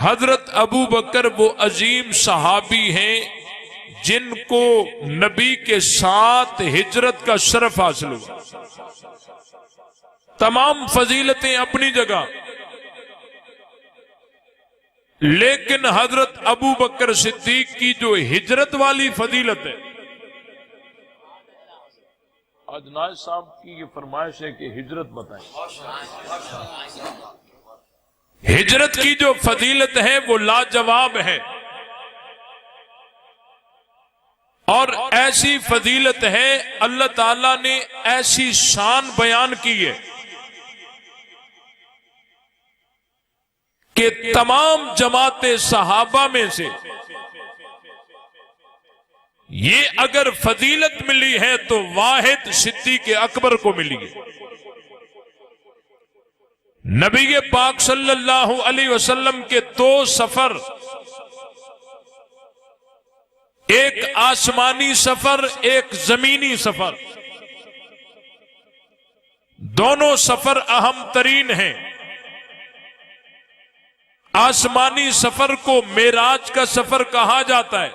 حضرت ابو بکر وہ عظیم صحابی ہیں جن کو نبی کے ساتھ ہجرت کا شرف حاصل ہوا. تمام فضیلتیں اپنی جگہ، لیکن حضرت ابو بکر صدیق کی جو ہجرت والی فضیلت ہے، آج نائب صاحب کی یہ فرمائش ہے کہ ہجرت بتائیں. ہجرت کی جو فضیلت ہے وہ لاجواب ہے، اور ایسی فضیلت ہے، اللہ تعالیٰ نے ایسی شان بیان کی ہے کہ تمام جماعت صحابہ میں سے یہ اگر فضیلت ملی ہے تو واحد صدیق اکبر کو ملی ہے. نبی پاک صلی اللہ علیہ وسلم کے 2 سفر، ایک آسمانی سفر، ایک زمینی سفر، دونوں سفر اہم ترین ہیں. آسمانی سفر کو معراج کا سفر کہا جاتا ہے،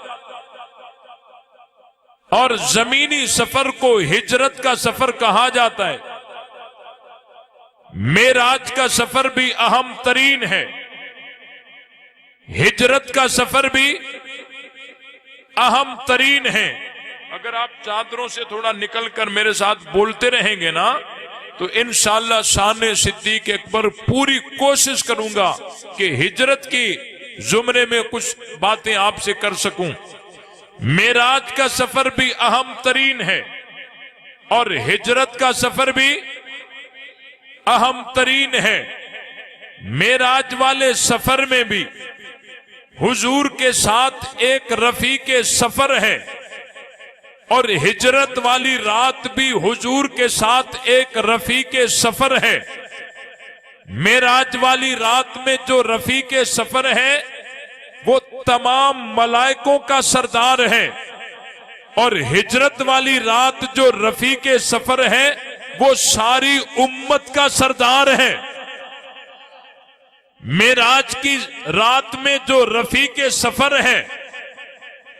اور زمینی سفر کو ہجرت کا سفر کہا جاتا ہے. معراج کا سفر بھی اہم ترین ہے، ہجرت کا سفر بھی اہم ترین ہے. اگر آپ چادروں سے تھوڑا نکل کر میرے ساتھ بولتے رہیں گے نا تو انشاءاللہ شان صدیق اکبر پوری کوشش کروں گا کہ ہجرت کی زمرے میں کچھ باتیں آپ سے کر سکوں. معراج کا سفر بھی اہم ترین ہے اور ہجرت کا سفر بھی اہم ترین ہے. معراج والے سفر میں بھی حضور کے ساتھ ایک رفیق سفر ہے، اور ہجرت والی رات بھی حضور کے ساتھ ایک رفیق سفر ہے. معراج والی رات میں جو رفیق سفر ہے وہ تمام ملائکوں کا سردار ہے، اور ہجرت والی رات جو رفیق سفر ہے وہ ساری امت کا سردار ہے. معراج کی رات میں جو رفیق سفر ہے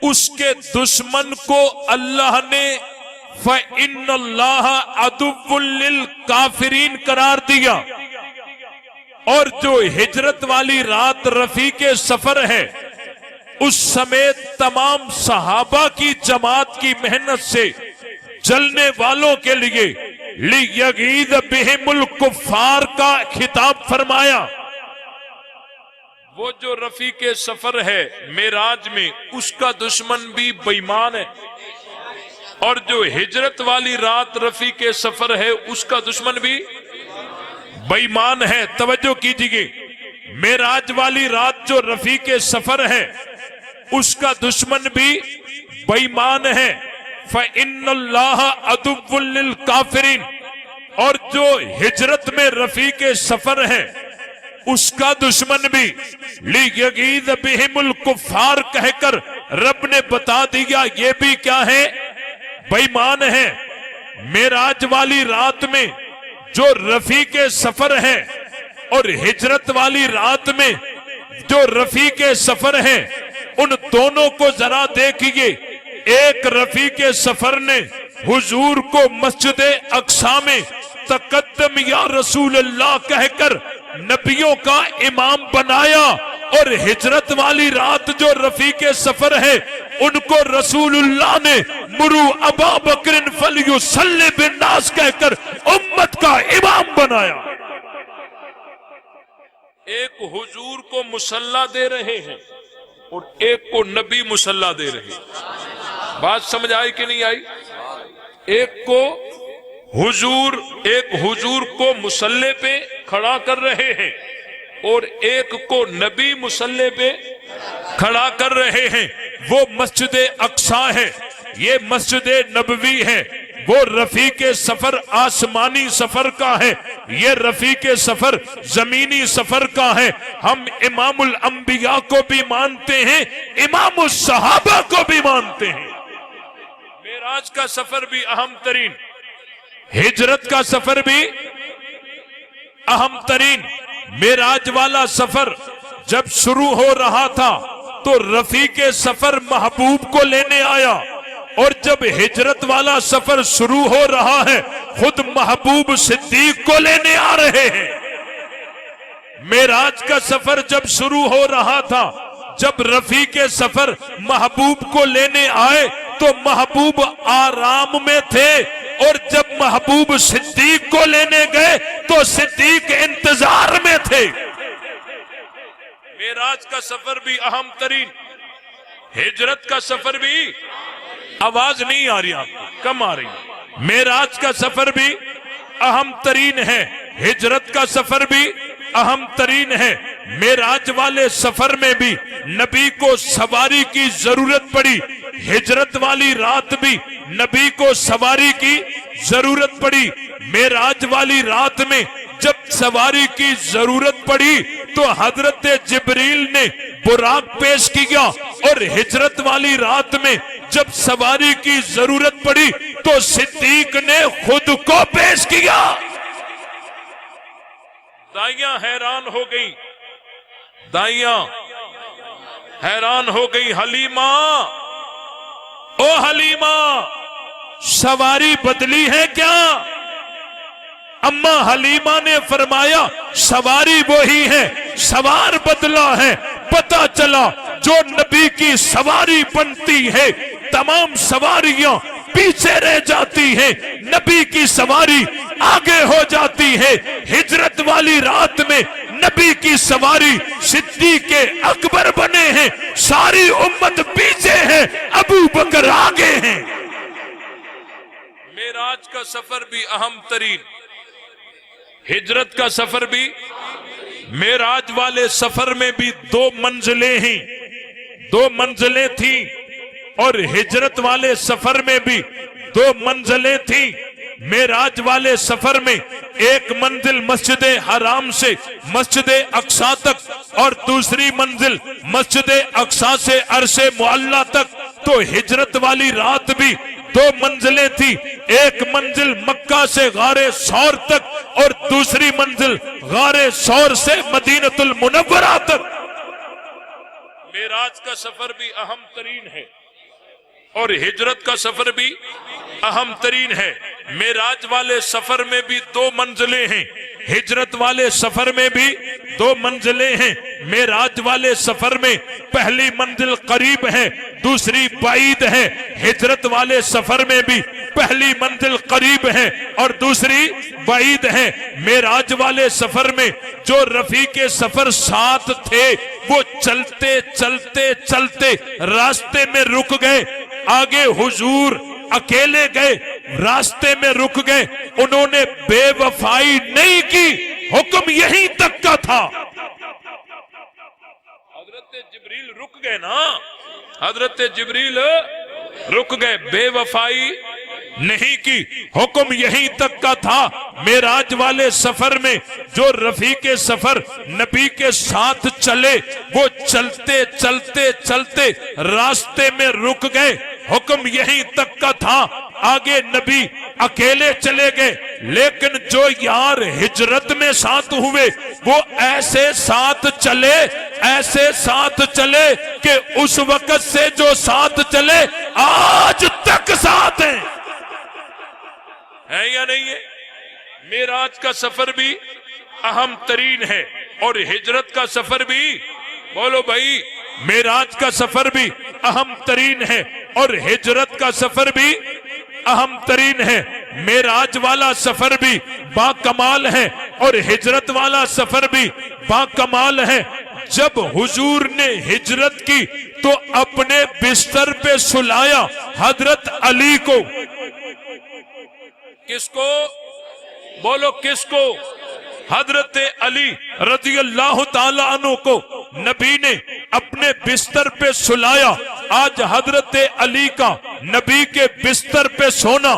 اس کے دشمن کو اللہ نے فَإِنَّ اللَّهَ عَدُوٌّ لِّلْكَافِرِينَ قرار دیا، اور جو ہجرت والی رات رفیق سفر ہے اس سمیت تمام صحابہ کی جماعت کی محنت سے جلنے والوں کے لیے لِيَغِيظَ بِهِمُ الْكُفَّارَ کا خطاب فرمایا. وہ جو رفیق سفر ہے معراج میں اس کا دشمن بھی بے ایمان ہے، اور جو ہجرت والی رات رفیق سفر ہے اس کا دشمن بھی بے ایمان ہے. توجہ کیجئے، معراج والی رات جو رفیق سفر ہے اس کا دشمن بھی بے ایمان ہے. فَإِنَّ اللَّهَ عَدُوٌّ لِّلْكَافِرِينَ، اور جو ہجرت میں رفیق سفر ہے اس کا دشمن بھی لِيَغِيظَ بِهِمُ الْكُفَّارَ کہہ کر رب نے بتا دیا یہ بھی کیا ہے، بے ایمان ہے. معراج والی رات میں جو رفیق سفر ہے اور ہجرت والی رات میں جو رفیق سفر ہے ان دونوں کو ذرا دیکھیے. ایک رفیق سفر نے حضور کو مسجد اقصی میں تقدم یا رسول اللہ کہہ کر نبیوں کا امام بنایا، اور ہجرت والی رات جو رفیق سفر ہے ان کو رسول اللہ نے مرو ابا بکر فلیصلی بالناس کہہ کر امت کا امام بنایا. ایک حضور کو مصلی دے رہے ہیں اور ایک کو نبی مصلی دے رہے ہیں. بات سمجھ آئی کہ نہیں آئی؟ ایک حضور کو مصلی پہ کھڑا کر رہے ہیں اور ایک کو نبی مصلی پہ کھڑا کر رہے ہیں. وہ مسجد اقصی ہے، یہ مسجد نبوی ہے. وہ رفیق سفر آسمانی سفر کا ہے، یہ رفیق سفر زمینی سفر کا ہے. ہم امام الانبیاء کو بھی مانتے ہیں، امام الصحابہ کو بھی مانتے ہیں. معراج کا سفر بھی اہم ترین، ہجرت کا سفر بھی اہم ترین. معراج والا سفر جب شروع ہو رہا تھا تو رفیق سفر محبوب کو لینے آیا، اور جب ہجرت والا سفر شروع ہو رہا ہے خود محبوب صدیق کو لینے آ رہے ہیں۔ معراج کا سفر جب شروع ہو رہا تھا، جب رفیق سفر محبوب کو لینے آئے تو محبوب آرام میں تھے، اور جب محبوب صدیق کو لینے گئے تو صدیق انتظار میں تھے۔ معراج کا سفر بھی اہم ترین، ہجرت کا سفر بھی، آواز نہیں آ رہی، آپ کو کم آ رہی۔ معراج کا سفر بھی اہم ترین ہے، ہجرت کا سفر بھی اہم ترین ہے۔ معراج والے سفر میں بھی نبی کو سواری کی ضرورت پڑی، ہجرت والی رات بھی نبی کو سواری کی ضرورت پڑی۔ معراج والی رات میں جب سواری کی ضرورت پڑی تو حضرت جبریل نے براق پیش کیا، اور ہجرت والی رات میں جب سواری کی ضرورت پڑی تو صدیق نے خود کو پیش کیا۔ دائیاں حیران ہو گئی، دائیاں حیران ہو گئی، حلیمہ، او حلیمہ سواری بدلی ہے کیا؟ اماں حلیمہ نے فرمایا سواری وہی ہے، سوار بدلا ہے۔ پتہ چلا جو نبی کی سواری بنتی ہے تمام سواریاں پیچھے رہ جاتی ہیں، نبی کی سواری آگے ہو جاتی ہے۔ ہجرت والی رات میں نبی کی سواری صدیق اکبر بنے ہیں، ساری امت پیچھے ہے، ابو بکر آگے ہیں۔ معراج کا سفر بھی اہم ترین، ہجرت کا سفر بھی۔ معراج والے سفر میں بھی دو منزلیں ہیں، دو منزلیں تھیں، اور ہجرت والے سفر میں بھی دو منزلیں تھیں۔ معراج والے سفر میں ایک منزل مسجد حرام سے مسجد اقصی تک، اور دوسری منزل مسجد اقصی سے عرش معلی تک۔ تو ہجرت والی رات بھی دو منزلیں تھی، ایک منزل مکہ سے غار ثور تک، اور دوسری منزل غار ثور سے مدینہ المنورہ تک۔ معراج کا سفر بھی اہم ترین ہے، اور ہجرت کا سفر بھی اہم ترین ہے۔ معراج والے سفر میں بھی دو منزلیں ہیں، ہجرت والے سفر میں بھی دو منزلیں ہیں۔ معراج والے سفر میں پہلی منزل قریب ہے، دوسری بعید ہے۔ ہجرت والے سفر میں بھی پہلی منزل قریب ہے اور دوسری بعید ہے۔ معراج والے سفر میں جو رفیق سفر ساتھ تھے وہ چلتے چلتے چلتے راستے میں رک گئے، آگے حضور اکیلے گئے، راستے میں رک گئے، انہوں نے بے وفائی نہیں کی، حکم یہیں تک کا تھا۔ حضرت جبریل رک گئے نا، حضرت جبریل رک گئے، بے وفائی نہیں کی، حکم یہیں تک کا تھا۔ معراج والے سفر میں جو رفیق سفر نبی کے ساتھ چلے وہ چلتے چلتے چلتے راستے میں رک گئے، حکم یہیں تک کا تھا۔ آگے نبی اکیلے چلے گئے، لیکن جو یار ہجرت میں ساتھ ہوئے وہ ایسے ساتھ چلے، ایسے ساتھ چلے کہ اس وقت سے جو ساتھ چلے آج تک ساتھ ہیں، ہے یا نہیں ہے؟ معراج کا سفر بھی اہم ترین ہے اور ہجرت کا سفر بھی، بولو بھائی، معراج کا سفر بھی اہم ترین ہے اور ہجرت کا سفر بھی اہم ترین ہے۔ معراج والا سفر بھی با کمال ہے اور ہجرت والا سفر بھی با کمال ہے۔ جب حضور نے ہجرت کی تو اپنے بستر پہ سلایا حضرت علی کو، کس کو؟ بولو کس کو؟ حضرت علی رضی اللہ تعالی عنہ کو نبی نے اپنے بستر پہ سلایا۔ آج حضرت علی کا نبی کے بستر پہ سونا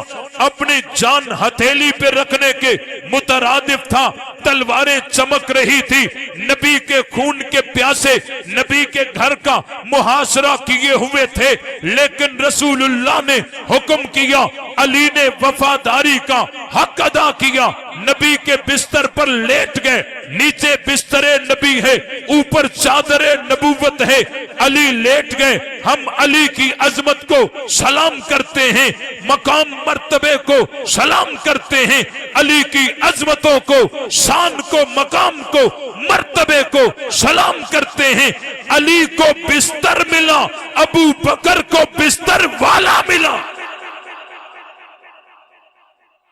اپنی جان ہتھیلی پہ رکھنے کے مترادف تھا۔ تلواریں چمک رہی تھی، نبی کے خون کے پیاسے نبی کے گھر کا محاصرہ کیے ہوئے تھے، لیکن رسول اللہ نے حکم کیا، علی نے وفاداری کا حق ادا کیا، نبی کے بستر پر لیٹ گئے، نیچے بستر نبی ہے، اوپر چادر نبوت ہے، علی لیٹ گئے، ہم علی کی عظمت کو سلام کرتے ہیں، مقام مرتبے کو سلام کرتے ہیں، علی کی عظمتوں کو، شان کو، مقام کو، مرتبے کو سلام کرتے ہیں۔ علی کو بستر ملا، ابو بکر کو بستر والا ملا۔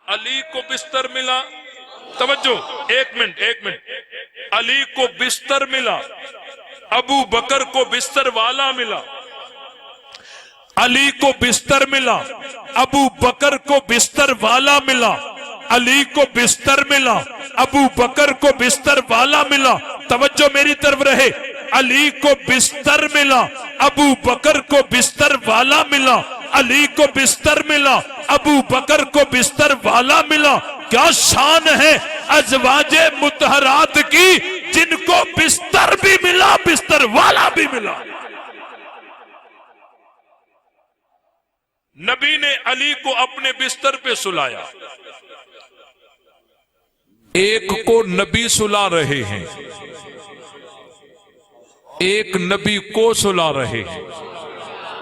علی کو بستر ملا، توجہ، ایک منٹ، علی کو بستر ملا، ابو بکر کو بستر والا ملا۔ علی کو بستر ملا، ابو بکر کو بستر والا ملا۔ علی کو بستر ملا، ابو بکر کو بستر والا ملا۔ توجہ میری طرف رہے، علی کو بستر ملا، ابو بکر کو بستر والا ملا۔ علی کو بستر ملا، ابو بکر کو بستر والا ملا۔ کیا شان ہے ازواج مطہرات کی، جن کو بستر بھی ملا، بستر والا بھی ملا۔ نبی نے علی کو اپنے بستر پہ سلایا۔ ایک کو نبی سلا رہے ہیں، ایک نبی کو سلا رہے ہیں۔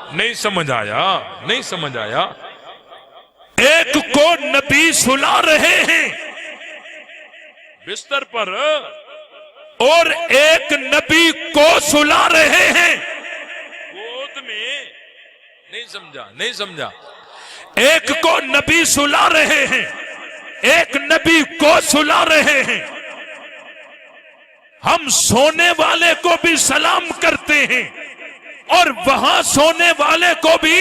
نہیں سمجھ آیا؟ ایک کو نبی سلا رہے ہیں بستر پر، اور ایک نبی کو سلا رہے ہیں گود میں۔ نہیں سمجھا؟ ایک کو نبی سلا رہے ہیں، ایک نبی کو سلا رہے ہیں۔ ہم سونے والے کو بھی سلام کرتے ہیں، اور وہاں سونے والے کو بھی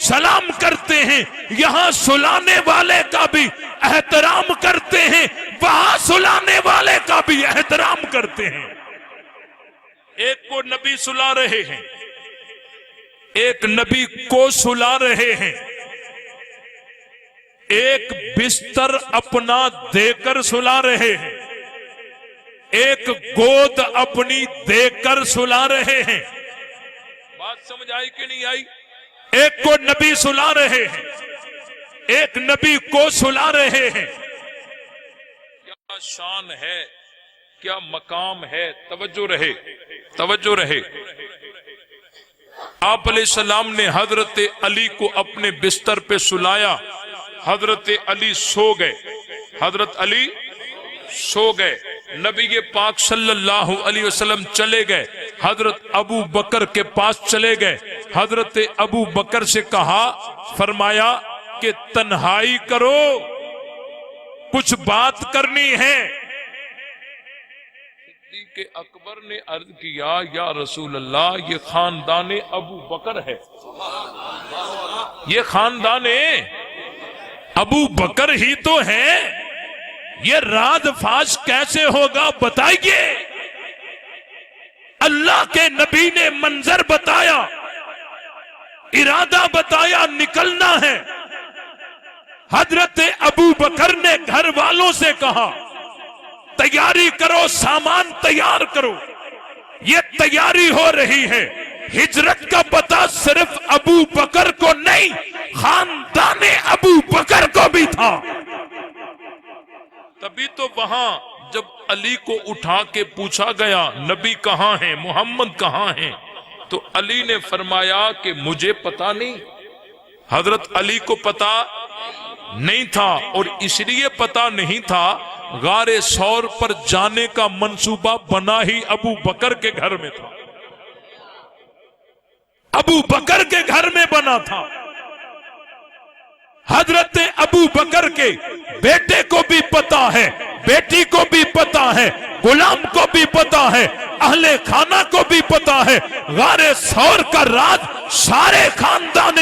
سلام کرتے ہیں، یہاں سلانے والے کا بھی احترام کرتے ہیں، وہاں سلانے والے کا بھی احترام کرتے ہیں۔ ایک کو نبی سلا رہے ہیں، ایک نبی کو سلا رہے ہیں، ایک بستر اپنا دے کر سلا رہے ہیں، ایک گود اپنی دے کر سلا رہے ہیں۔ بات سمجھ آئی کہ نہیں آئی؟ ایک کو نبی سلا رہے ہیں، ایک نبی کو سلا رہے ہیں۔ کیا شان ہے، کیا مقام ہے، توجہ رہے۔ آپ علیہ السلام نے حضرت علی کو اپنے بستر پہ سلایا، حضرت علی سو گئے، نبی پاک صلی اللہ علیہ وسلم چلے گئے، حضرت ابو بکر کے پاس چلے گئے، حضرت ابو بکر سے کہا، فرمایا کہ تنہائی کرو، کچھ بات کرنی ہے۔ صدیق اکبر نے عرض کیا، یا رسول اللہ، یہ خاندان ابو بکر ہے، یہ خاندان ابو بکر ہی تو ہے، یہ راز فاش کیسے ہوگا بتائیے۔ اللہ کے نبی نے منظر بتایا، ارادہ بتایا، نکلنا ہے۔ حضرت ابو بکر نے گھر والوں سے کہا، تیاری کرو، سامان تیار کرو، یہ تیاری ہو رہی ہے۔ ہجرت کا پتہ صرف ابو بکر کو نہیں، خاندان ابو بکر کو بھی تھا۔ تبھی تو وہاں جب علی کو اٹھا کے پوچھا گیا، نبی کہاں ہیں، محمد کہاں ہیں، تو علی نے فرمایا کہ مجھے پتا نہیں۔ حضرت علی کو پتا نہیں تھا، اور اس لیے پتا نہیں تھا، غار ثور پر جانے کا منصوبہ بنا ہی ابو بکر کے گھر میں تھا، ابو بکر کے گھر میں بنا تھا۔ حضرت ابو بکر کے بیٹے کو بھی پتا ہے، بیٹی کو بھی پتا ہے، غلام کو بھی پتا ہے، اہل خانہ کو بھی پتا ہے، غار ثور کا راز سارے خاندان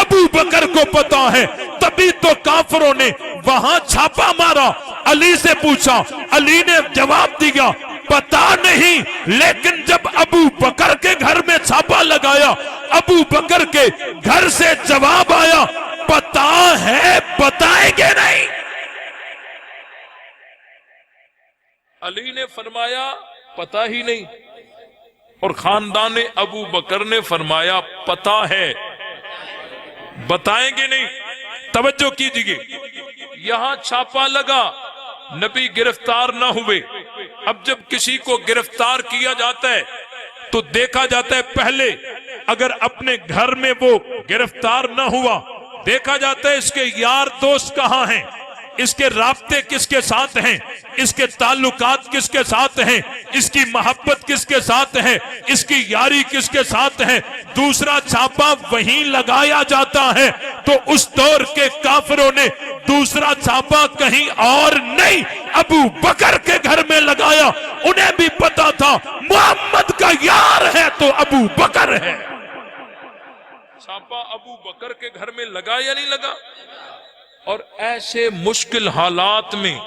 ابو بکر کو پتا ہے۔ تبھی تو کافروں نے وہاں چھاپا مارا، علی سے پوچھا، علی نے جواب دیا پتا نہیں، لیکن جب ابو بکر کے گھر میں چھاپا لگایا، ابو بکر کے گھر سے جواب آیا، پتا ہے بتائیں گے نہیں۔ علی نے فرمایا پتا ہی نہیں، اور خاندان ابو بکر نے فرمایا پتا ہے بتائیں گے نہیں۔ توجہ کیجئے، یہاں چھاپا لگا، نبی گرفتار نہ ہوئے۔ اب جب کسی کو گرفتار کیا جاتا ہے تو دیکھا جاتا ہے، پہلے اگر اپنے گھر میں وہ گرفتار نہ ہوا، دیکھا جاتا ہے اس کے یار دوست کہاں ہیں، اس کے رابطے کس کے ساتھ ہیں، اس کے تعلقات کس کے ساتھ ہیں، اس کی محبت کس کے ساتھ ہے، اس کی یاری کس کے ساتھ ہے۔ دوسرا چھاپا وہیں لگایا جاتا ہے۔ تو اس دور کے کافروں نے دوسرا چھاپا کہیں اور نہیں، ابو بکر کے گھر میں لگایا۔ انہیں بھی پتا تھا محمد کا یار ہے تو ابو بکر ہے۔ چھاپا ابو بکر کے گھر میں لگا یا نہیں لگا؟ اور ایسے مشکل حالات میں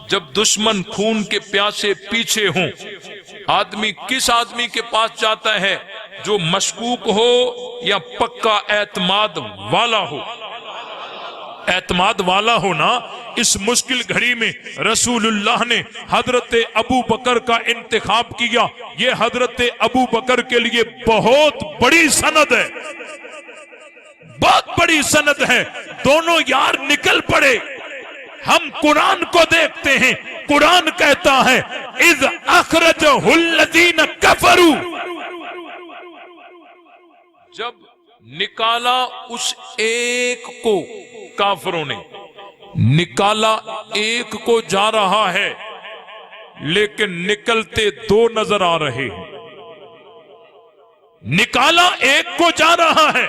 جب دشمن خون کے پیاسے پیچھے ہوں، آدمی کس آدمی کے پاس جاتا ہے؟ جو مشکوک ہو یا پکا اعتماد والا ہو؟ اعتماد والا ہو نا۔ اس مشکل گھڑی میں رسول اللہ نے حضرت ابو بکر کا انتخاب کیا۔ یہ حضرت ابو بکر کے لیے بہت بڑی سند ہے، بہت بڑی سند ہے۔ دونوں یار نکل پڑے۔ ہم قرآن کو دیکھتے ہیں، قرآن کہتا ہے اذ اخرجہ الذین کفروا، جب نکالا اس ایک کو، کافروں نے نکالا ایک کو، جا رہا ہے لیکن نکلتے دو نظر آ رہے ہیں۔ نکالا ایک کو، جا رہا ہے،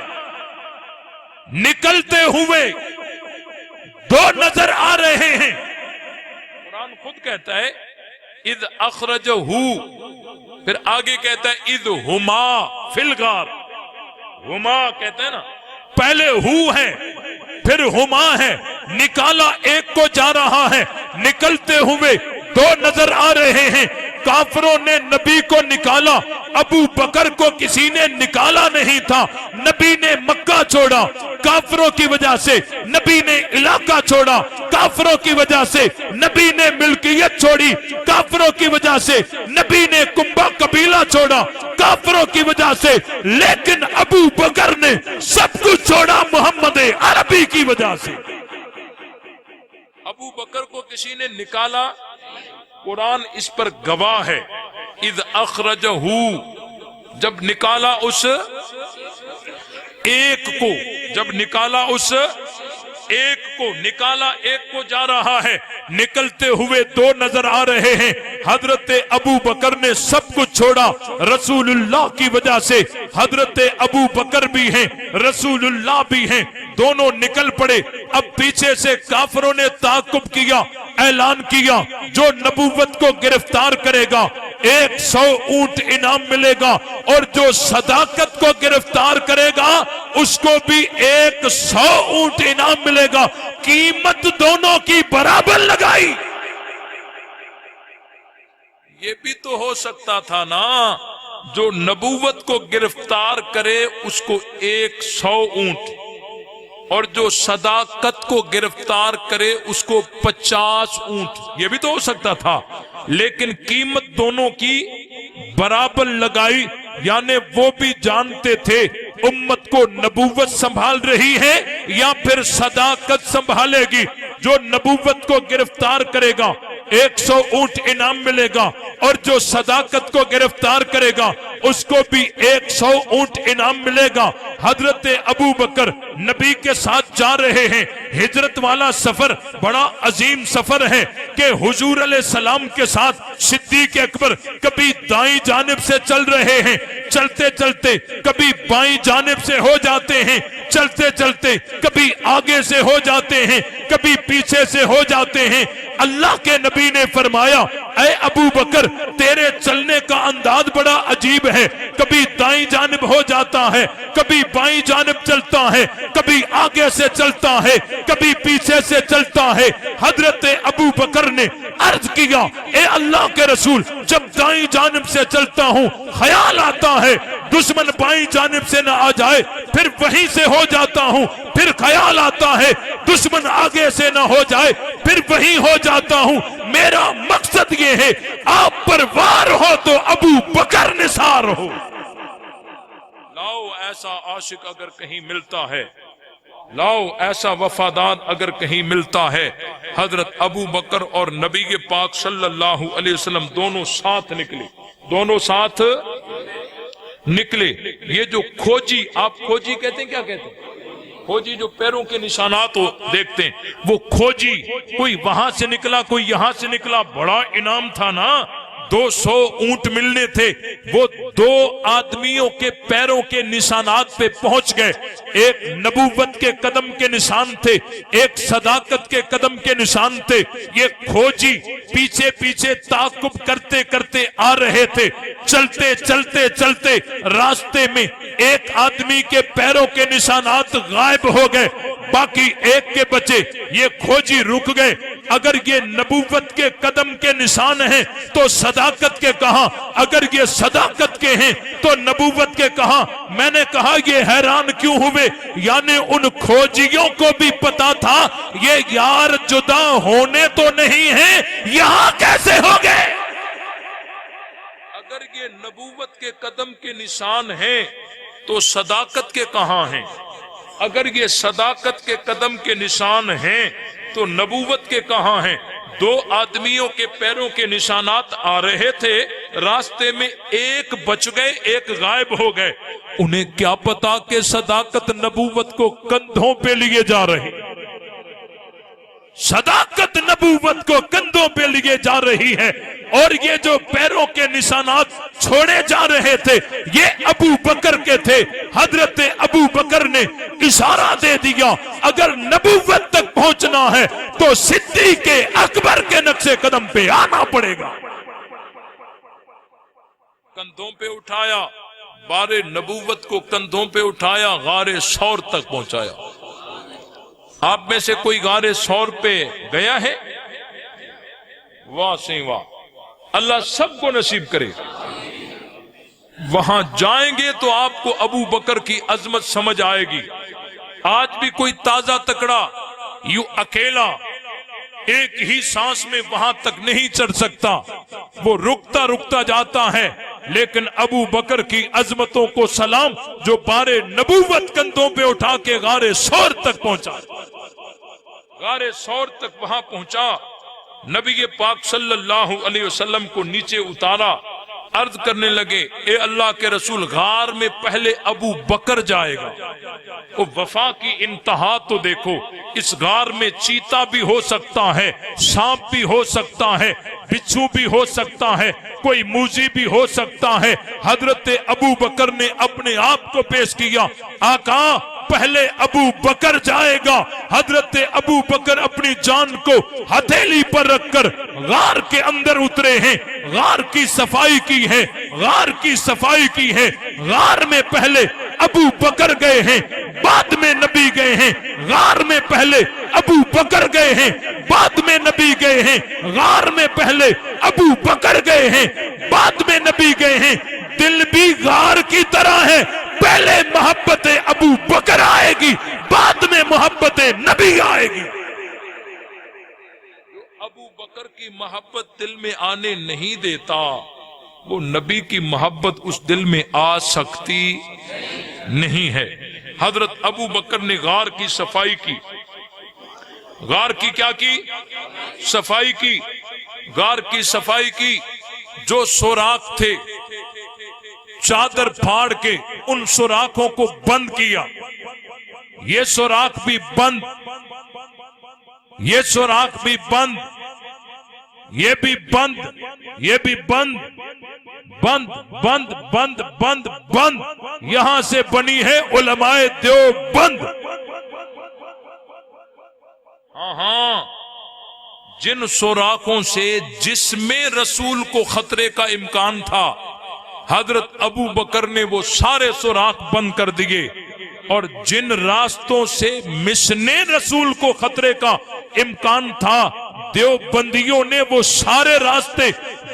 نکلتے ہوئے دو نظر آ رہے ہیں۔ قرآن خود کہتا ہے اذ اخرجہ، پھر آگے کہتا ہے اذ ہما فی الغار۔ ہما کہتا ہے نا، پہلے ہو ہے پھر ہما ہے۔ نکالا ایک کو، جا رہا ہے، نکلتے ہوئے دو نظر آ رہے ہیں۔ کافروں نے نبی کو نکالا، ابو بکر کو کسی نے نکالا نہیں تھا۔ نبی نے مکہ چھوڑا کافروں کی وجہ سے، نبی نے علاقہ چھوڑا کافروں کی وجہ سے، نبی نے ملکیت چھوڑی کافروں کی وجہ سے، نبی نے کنبہ قبیلہ چھوڑا کافروں کی وجہ سے، لیکن ابو بکر نے سب کچھ چھوڑا محمد عربی کی وجہ سے۔ ابو بکر کو کسی نے نکالا، قرآن اس پر گواہ ہے۔ اذ اخرجہ، جب نکالا اس ایک کو، جب نکالا اس ایک کو، نکالا ایک کو، جا رہا ہے، نکلتے ہوئے دو نظر آ رہے ہیں۔ حضرت ابو بکر نے سب کچھ چھوڑا رسول اللہ کی وجہ سے۔ حضرت ابو بکر بھی ہیں، رسول اللہ بھی ہیں، دونوں نکل پڑے۔ اب پیچھے سے کافروں نے تعاقب کیا، اعلان کیا جو نبوت کو گرفتار کرے گا 100 اونٹ انعام ملے گا، اور جو صداقت کو گرفتار کرے گا اس کو بھی 100 اونٹ انعام ملے گا۔ قیمت دونوں کی برابر لگائی۔ یہ بھی تو ہو سکتا تھا نا، جو نبوت کو گرفتار کرے اس کو 100 اونٹ، اور جو صداقت کو گرفتار کرے اس کو 50 اونٹ، یہ بھی تو ہو سکتا تھا، لیکن قیمت دونوں کی برابر لگائی۔ یعنی وہ بھی جانتے تھے امت کو نبوت سنبھال رہی ہے یا پھر صداقت سنبھالے گی۔ جو نبوت کو گرفتار کرے گا 100 اونٹ انعام ملے گا، اور جو صداقت کو گرفتار کرے گا اس کو بھی 100 اونٹ انعام ملے گا۔ حضرت ابو بکر نبی کے ساتھ جا رہے ہیں۔ ہجرت والا سفر بڑا عظیم سفر ہے کہ حضور علیہ السلام کے ساتھ صدیق اکبر کبھی دائیں جانب سے چل رہے ہیں، چلتے چلتے کبھی بائیں جانب سے ہو جاتے ہیں، چلتے چلتے کبھی آگے سے ہو جاتے ہیں، کبھی پیچھے سے ہو جاتے ہیں۔ اللہ کے نبی نے فرمایا اے ابو بکر تیرے چلنے کا انداز بڑا عجیب ہے، کبھی دائیں جانب ہو جاتا ہے، کبھی بائیں جانب چلتا ہے، کبھی آگے سے چلتا ہے، کبھی پیچھے سے چلتا ہے۔ حضرت ابو بکر نے عرض کیا اے اللہ کے رسول جب دائیں جانب سے چلتا ہوں خیال آتا ہے دشمن بائیں جانب سے نہ آ جائے، پھر وہیں سے ہو جاتا ہوں، پھر خیال آتا ہے دشمن آگے سے نہ ہو جائے، پھر وہیں ہو جاتا ہوں۔ میرا مقصد یہ ہے آپ پر وار ہو تو ابو بکر نثار ہو۔ لاؤ ایسا عاشق اگر کہیں ملتا ہے لاؤ ایسا وفادار اگر کہیں ملتا ہے۔ حضرت ابو بکر اور نبی پاک صلی اللہ علیہ وسلم دونوں ساتھ نکلے، دونوں ساتھ نکلے۔ یہ جو کھوجی، آپ کھوجی کہتے ہیں، کیا کہتے ہیں؟ کھوجی جو پیروں کے نشانات دیکھتے ہیں، وہ کھوجی، کوئی وہاں سے نکلا کوئی یہاں سے نکلا، بڑا انعام تھا نا، 200 اونٹ ملنے تھے، وہ 2 آدمیوں کے پیروں کے نشانات پہ پہنچ گئے۔ ایک نبوت کے قدم کے نشان تھے، ایک صداقت کے قدم کے نشان تھے۔ یہ کھوجی پیچھے پیچھے تعاقب کرتے کرتے آ رہے تھے۔ چلتے چلتے چلتے راستے میں ایک آدمی کے پیروں کے نشانات غائب ہو گئے، باقی ایک کے بچے۔ یہ کھوجی رک گئے، اگر یہ نبوت کے قدم کے نشان ہیں تو صداقت کے کہاں، اگر یہ صداقت کے ہیں تو نبوت کے کہاں؟ میں نے کہا یہ حیران کیوں ہوئے؟ یعنی ان کھوجیوں کو بھی پتا تھا یہ یار جدا ہونے تو نہیں ہیں، یہاں کیسے ہو گئے؟ اگر یہ نبوت کے قدم کے نشان ہیں تو صداقت کے کہاں ہیں؟ اگر یہ صداقت کے قدم کے نشان ہیں تو نبوت کے کہاں ہیں؟ 2 آدمیوں کے پیروں کے نشانات آ رہے تھے، راستے میں ایک بچ گئے، ایک غائب ہو گئے۔ انہیں کیا پتا کہ صداقت نبوت کو کندھوں پہ لیے جا رہی، صداقت نبوت کو کندھوں پہ لیے جا رہی ہے، اور یہ جو پیروں کے نشانات چھوڑے جا رہے تھے یہ ابو بکر کے تھے۔ حضرت ابو بکر نے اشارہ دے دیا اگر نبوت تک پہنچنا ہے تو صدیق اکبر کے نقش قدم پہ آنا پڑے گا۔ کندھوں پہ اٹھایا، بار نبوت کو کندھوں پہ اٹھایا، غار ثور تک پہنچایا۔ آپ میں سے کوئی غار ثور پہ گیا ہے؟ واہ سے واہ، اللہ سب کو نصیب کرے۔ وہاں جائیں گے تو آپ کو ابو بکر کی عظمت سمجھ آئے گی۔ آج بھی کوئی تازہ تکڑا یوں اکیلا ایک ہی سانس میں وہاں تک نہیں چڑھ سکتا، وہ رکتا رکتا جاتا ہے۔ لیکن ابو بکر کی عظمتوں کو سلام جو بار نبوت کندھوں پہ اٹھا کے غار ثور تک پہنچا، غار ثور تک وہاں پہنچا، نبی پاک صلی اللہ علیہ وسلم کو نیچے اتارا، عرض کرنے لگے اے اللہ کے رسول، غار میں پہلے ابو بکر جائے گا۔ وہ وفا کی انتہا تو دیکھو، اس غار میں چیتا بھی ہو سکتا ہے، سانپ بھی ہو سکتا ہے، بچھو بھی ہو سکتا ہے، کوئی موذی بھی ہو سکتا ہے۔ حضرت ابو بکر نے اپنے آپ کو پیش کیا، آقا پہلے ابو بکر جائے گا۔ حضرت ابو بکر اپنی جان کو ہتھیلی پر رکھ کر غار کے اندر اترے ہیں، غار کی صفائی کی ہے، غار کی صفائی کی ہے۔ غار میں پہلے ابو بکر گئے ہیں، بعد میں نبی گئے ہیں۔ غار میں پہلے ابو بکر گئے ہیں، بعد میں نبی گئے ہیں۔ غار میں پہلے ابو بکر گئے ہیں، بعد میں نبی گئے ہیں۔ دل بھی غار کی طرح ہے، پہلے محبت ابو بکر آئے گی، بعد میں محبت نبی آئے گی۔ ابو بکر کی محبت دل میں آنے نہیں دیتا، وہ نبی کی محبت اس دل میں آ سکتی نہیں ہے۔ حضرت ابو بکر نے غار کی صفائی کی، غار کی کیا کی؟ صفائی کی، غار کی صفائی کی۔ جو سوراخ تھے چادر پھاڑ کے ان سوراخوں کو بند کیا، یہ سوراخ بھی بند، یہ سوراخ بھی بند، یہ بھی بند، یہ بھی بند، بند بند بند بند بند۔ یہاں سے بنی ہے علماء دیوبند۔ ہاں، جن سوراخوں سے جسم رسول کو خطرے کا امکان تھا، حضرت ابو بکر نے وہ سارے سوراخ بند کر دیے، اور جن راستوں سے مشن رسول کو خطرے کا امکان تھا، دیوبندیوں نے وہ سارے راستے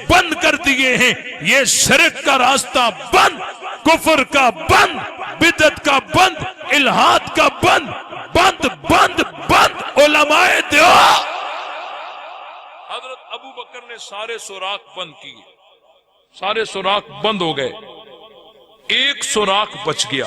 بند کر دیے ہیں۔ یہ شرک کا راستہ بند، کفر کا بند، بدعت کا بند، الہاد کا بند، بند بند بند۔ علماء دیوبند، حضرت ابو بکر نے سارے سوراخ بند کیے، سارے سوراخ بند ہو گئے، ایک سوراخ بچ گیا۔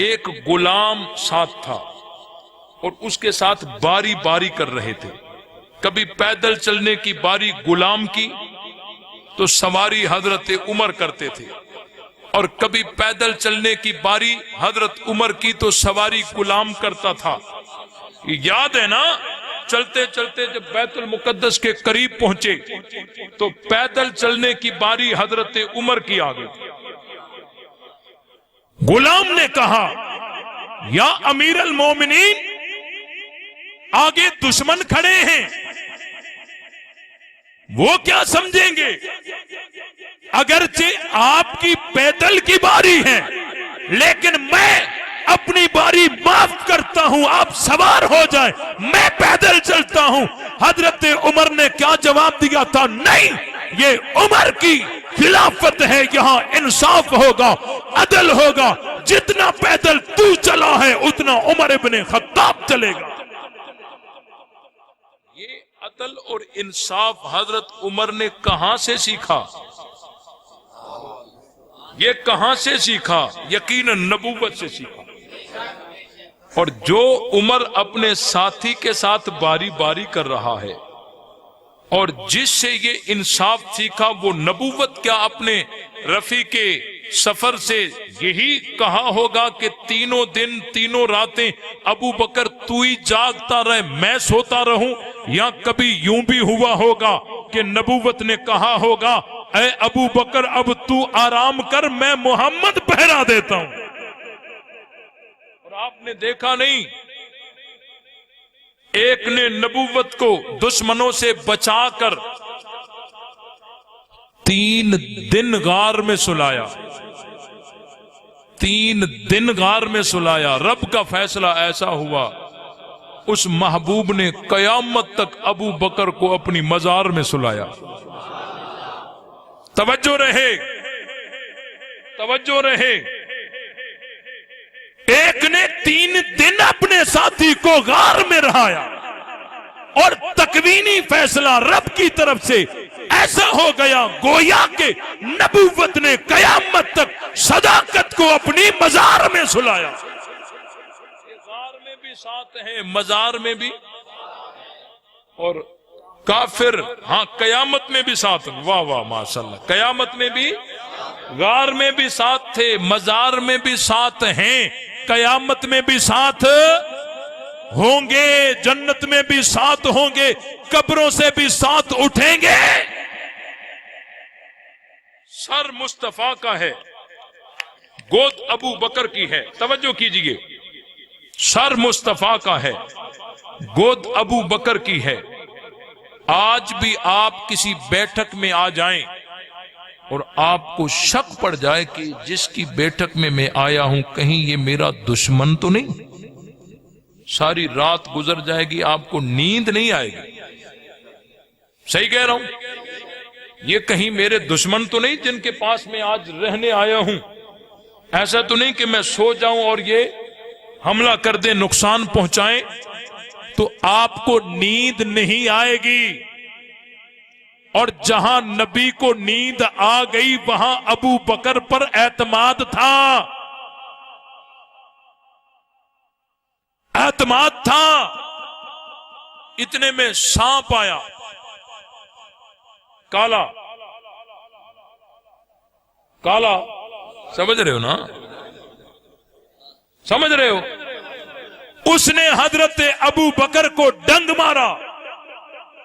ایک غلام ساتھ تھا اور اس کے ساتھ باری باری کر رہے تھے. کبھی پیدل چلنے کی باری غلام کی تو سواری حضرت عمر کرتے تھے، اور کبھی پیدل چلنے کی باری حضرت عمر کی تو سواری غلام کرتا تھا. یاد ہے نا، چلتے چلتے جب بیت المقدس کے قریب پہنچے تو پیدل چلنے کی باری حضرت عمر کی آ گئی. غلام نے کہا یا امیر المومنین، آگے دشمن کھڑے ہیں، وہ کیا سمجھیں گے؟ اگرچہ آپ کی پیدل کی باری ہے لیکن میں اپنی باری معاف کرتا ہوں، آپ سوار ہو جائیں، میں پیدل چلتا ہوں. حضرت عمر نے کیا جواب دیا تھا؟ نہیں، یہ عمر کی خلافت ہے، یہاں انصاف ہوگا، عدل ہوگا. جتنا پیدل تو چلا ہے اتنا عمر ابن خطاب چلے گا. یہ عدل اور انصاف حضرت عمر نے کہاں سے سیکھا؟ یہ کہاں سے سیکھا؟ یقیناً نبوت سے سیکھا. اور جو عمر اپنے ساتھی کے ساتھ باری باری کر رہا ہے اور جس سے یہ انصاف سیکھا، وہ نبوت کیا اپنے رفیق سفر سے یہی کہا ہوگا کہ تینوں دن تینوں راتیں ابو بکر تو ہی جاگتا رہے میں سوتا رہوں؟ یا کبھی یوں بھی ہوا ہوگا کہ نبوت نے کہا ہوگا اے ابو بکر اب تو آرام کر، میں محمد پہرا دیتا ہوں؟ اور آپ نے دیکھا نہیں، ایک نے نبوت کو دشمنوں سے بچا کر 3 دن غار میں سلایا، 3 دن غار میں سلایا. رب کا فیصلہ ایسا ہوا، اس محبوب نے قیامت تک ابو بکر کو اپنی مزار میں سلایا. توجہ رہے، توجہ رہے. ایک نے 3 دن اپنے ساتھی کو غار میں رہایا اور تکوینی فیصلہ رب کی طرف سے ایسا ہو گیا گویا کہ نبوت نے قیامت تک صداقت کو اپنی مزار میں سلایا. غار میں بھی ساتھ ہیں، مزار میں بھی، اور کافر ہاں قیامت میں بھی ساتھ. واہ واہ ماشاءاللہ، قیامت میں بھی، غار میں بھی ساتھ تھے، مزار میں بھی ساتھ ہیں، قیامت میں بھی ساتھ ہوں گے، جنت میں بھی ساتھ ہوں گے، قبروں سے بھی ساتھ اٹھیں گے. سر مصطفیٰ کا ہے، گود ابو بکر کی ہے. توجہ کیجئے، سر مصطفیٰ کا ہے، گود ابو بکر کی ہے. آج بھی آپ کسی بیٹھک میں آ جائیں اور آپ کو شک پڑ جائے کہ جس کی بیٹھک میں آیا ہوں کہیں یہ میرا دشمن تو نہیں، ساری رات گزر جائے گی، آپ کو نیند نہیں آئے گی. صحیح کہہ رہا ہوں؟ یہ کہیں میرے دشمن تو نہیں جن کے پاس میں آج رہنے آیا ہوں، ایسا تو نہیں کہ میں سو جاؤں اور یہ حملہ کر دیں، نقصان پہنچائیں، تو آپ کو نیند نہیں آئے گی. اور جہاں نبی کو نیند آ گئی وہاں ابو بکر پر اعتماد تھا، اعتماد تھا. اتنے میں سانپ آیا، کالا کالا، سمجھ رہے ہو نا؟ سمجھ رہے ہو؟ اس نے حضرت ابو بکر کو ڈنگ مارا.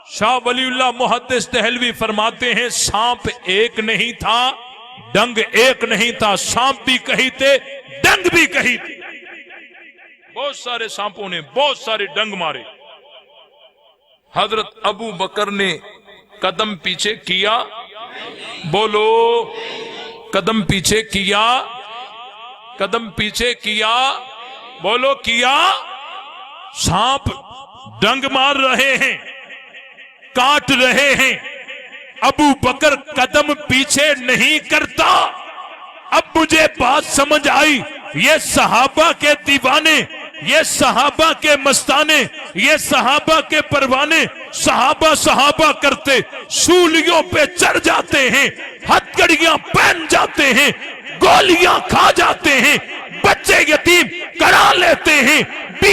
شاہ ولی اللہ محدث دہلوی فرماتے ہیں سانپ ایک نہیں تھا، ڈنگ ایک نہیں تھا، سانپ بھی کہی تھے، ڈنگ بھی کہی تھی. بہت سارے سانپوں نے بہت سارے ڈنگ مارے. حضرت ابو بکر نے قدم پیچھے کیا، بولو، قدم پیچھے کیا، قدم پیچھے کیا، بولو کیا. سانپ ڈنگ مار رہے ہیں، کاٹ رہے ہیں، ابو بکر قدم پیچھے نہیں کرتا. اب مجھے بات سمجھ آئی، یہ صحابہ کے دیوانے، یہ صحابہ کے مستانے، یہ صحابہ کے پروانے صحابہ کرتے، سولیوں پہ چڑھ جاتے ہیں، ہتھکڑیاں پہن جاتے ہیں، گولیاں کھا جاتے ہیں، بچے یتیم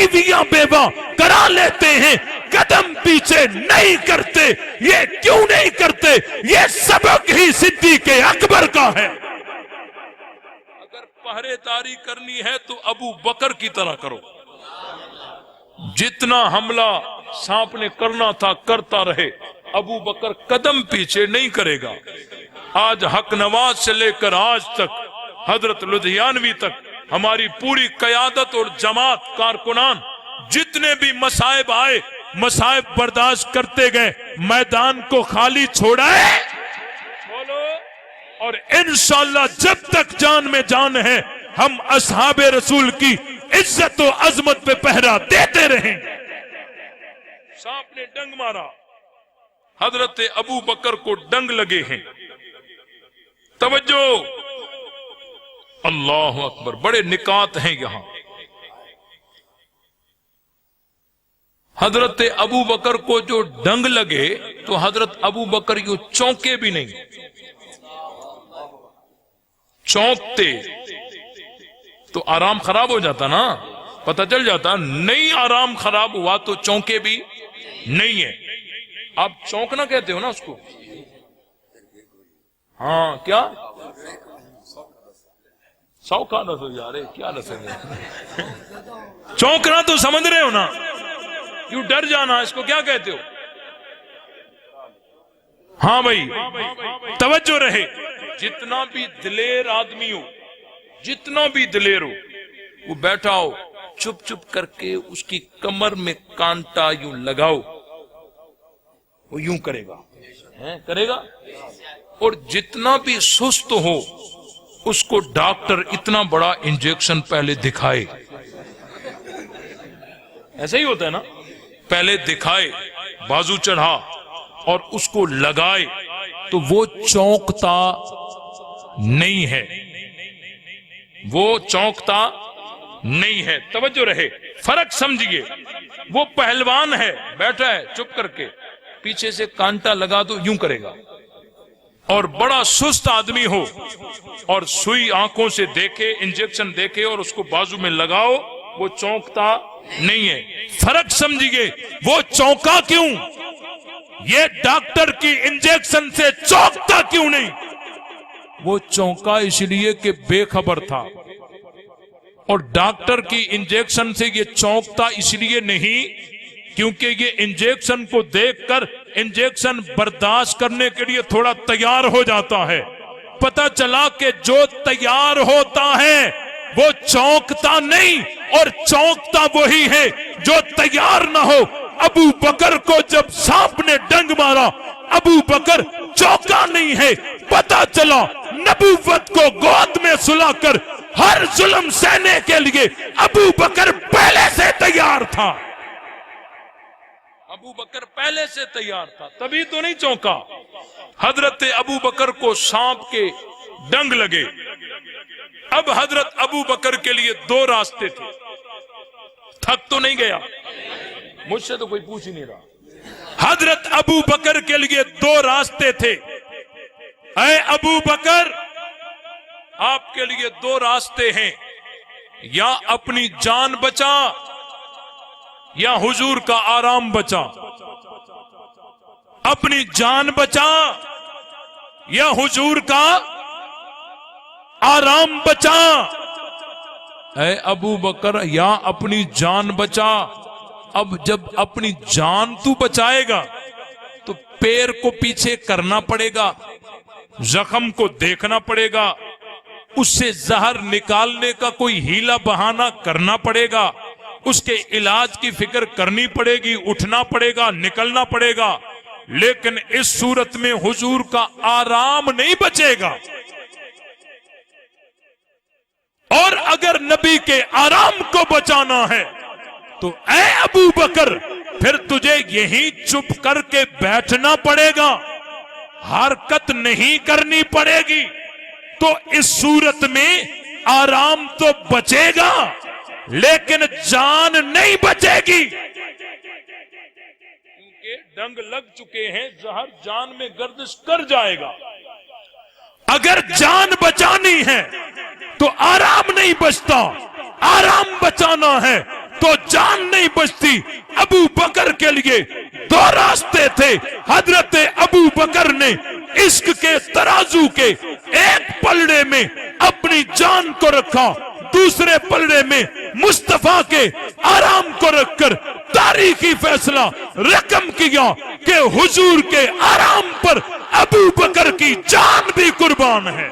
بیویاں بیوہ کرا لیتے ہیں، قدم پیچھے نہیں کرتے. یہ کیوں نہیں کرتے؟ یہ سبق ہی صدیق اکبر کا ہے. اگر پہرے داری کرنی ہے تو ابو بکر کی طرح کرو. جتنا حملہ سانپ نے کرنا تھا کرتا رہے، ابو بکر قدم پیچھے نہیں کرے گا. آج حق نواز سے لے کر آج تک حضرت لدھیانوی تک ہماری پوری قیادت اور جماعت کارکنان جتنے بھی مصائب آئے مصائب برداشت کرتے گئے، میدان کو خالی چھوڑا ہے بولو. اور انشاءاللہ جب تک جان میں جان ہے ہم اصحاب رسول کی عزت و عظمت پہ پہرا دیتے رہیں. سانپ نے ڈنگ مارا، حضرت ابو بکر کو ڈنگ لگے ہیں. توجہ، اللہ اکبر، بڑے نکات ہیں یہاں. حضرت ابو بکر کو جو ڈنگ لگے تو حضرت ابو بکر یوں چونکے بھی نہیں. چونکتے تو آرام خراب ہو جاتا نا، پتہ چل جاتا. نہیں آرام خراب ہوا تو چونکے بھی نہیں ہے. آپ چونکنا کہتے ہو نا اس کو. ہاں کیا سوکھا نسل یار، کیا نسل ہے؟ چونکنا تو سمجھ رہے ہو نا، یوں ڈر جانا، اس کو کیا کہتے ہو؟ ہاں بھائی توجہ رہے. جتنا بھی دلیر آدمی ہو، جتنا بھی دلیر ہو، وہ بیٹھا ہو چپ چپ کر کے اس کی کمر میں کانٹا یوں لگاؤ، وہ یوں کرے گا، کرے گا. اور جتنا بھی سست ہو اس کو ڈاکٹر اتنا بڑا انجیکشن پہلے دکھائے. ایسا ہی ہوتا ہے نا، پہلے دکھائے، بازو چڑھا اور اس کو لگائے تو وہ چونکتا نہیں ہے، وہ چونکتا نہیں ہے. توجہ رہے، فرق سمجھیے. وہ پہلوان ہے، بیٹھا ہے چپ کر کے، پیچھے سے کانٹا لگا دو یوں کرے گا. اور بڑا سست آدمی ہو اور سوئی آنکھوں سے دیکھے، انجیکشن دیکھے اور اس کو بازو میں لگاؤ، وہ چونکتا نہیں ہے. فرق سمجھیے. وہ چونکا کیوں؟ یہ ڈاکٹر کی انجیکشن سے چونکتا کیوں نہیں؟ وہ چونکا اس لیے کہ بے خبر تھا. اور ڈاکٹر کی انجیکشن سے یہ چونکتا اس لیے نہیں کیونکہ یہ انجیکشن کو دیکھ کر انجیکشن برداشت کرنے کے لیے تھوڑا تیار ہو جاتا ہے. پتہ چلا کہ جو تیار ہوتا ہے وہ چونکتا نہیں، اور چونکتا وہی ہے جو تیار نہ ہو. ابو بکر کو جب سانپ نے ڈنگ مارا، ابو بکر چونکا نہیں ہے. پتہ چلا نبوت کو گود میں سلا کر ہر ظلم سہنے کے لیے ابو بکر پہلے سے تیار تھا. ابو بکر پہلے سے تیار تھا، تبھی تو نہیں چونکا. حضرت ابو بکر کو سانپ کے ڈنگ لگے. اب حضرت ابو بکر کے لیے دو راستے تھے. تھک تو نہیں گیا؟ مجھ سے تو کوئی پوچھ ہی نہیں رہا. حضرت ابو بکر کے لیے دو راستے تھے. اے ابو بکر، آپ کے لیے دو راستے ہیں، یا اپنی جان بچا یا حضور کا آرام بچا. اپنی جان بچا یا حضور کا آرام بچا. اے ابو بکر، یا اپنی جان بچا. اب جب اپنی جان تو بچائے گا تو پیر کو پیچھے کرنا پڑے گا، زخم کو دیکھنا پڑے گا، اس سے زہر نکالنے کا کوئی ہیلا بہانہ کرنا پڑے گا، اس کے علاج کی فکر کرنی پڑے گی، اٹھنا پڑے گا، نکلنا پڑے گا. لیکن اس صورت میں حضور کا آرام نہیں بچے گا. اور اگر نبی کے آرام کو بچانا ہے تو اے ابو بکر، پھر تجھے یہی چپ کر کے بیٹھنا پڑے گا، حرکت نہیں کرنی پڑے گی. تو اس صورت میں آرام تو بچے گا لیکن جان نہیں بچے گی، کیونکہ ڈنگ لگ چکے ہیں، زہر جان میں گردش کر جائے گا. اگر جان بچانی ہے تو آرام نہیں بچتا، آرام بچانا ہے تو جان نہیں بچتی۔ ابو بکر کے لیے دو راستے تھے۔ حضرت ابو بکر نے عشق کے ترازو کے ایک پلڑے میں اپنی جان کو رکھا، دوسرے پلڑے میں مصطفیٰ کے آرام کو رکھ کر تاریخی فیصلہ رقم کیا کہ حضور کے آرام پر ابو بکر کی جان بھی قربان ہے۔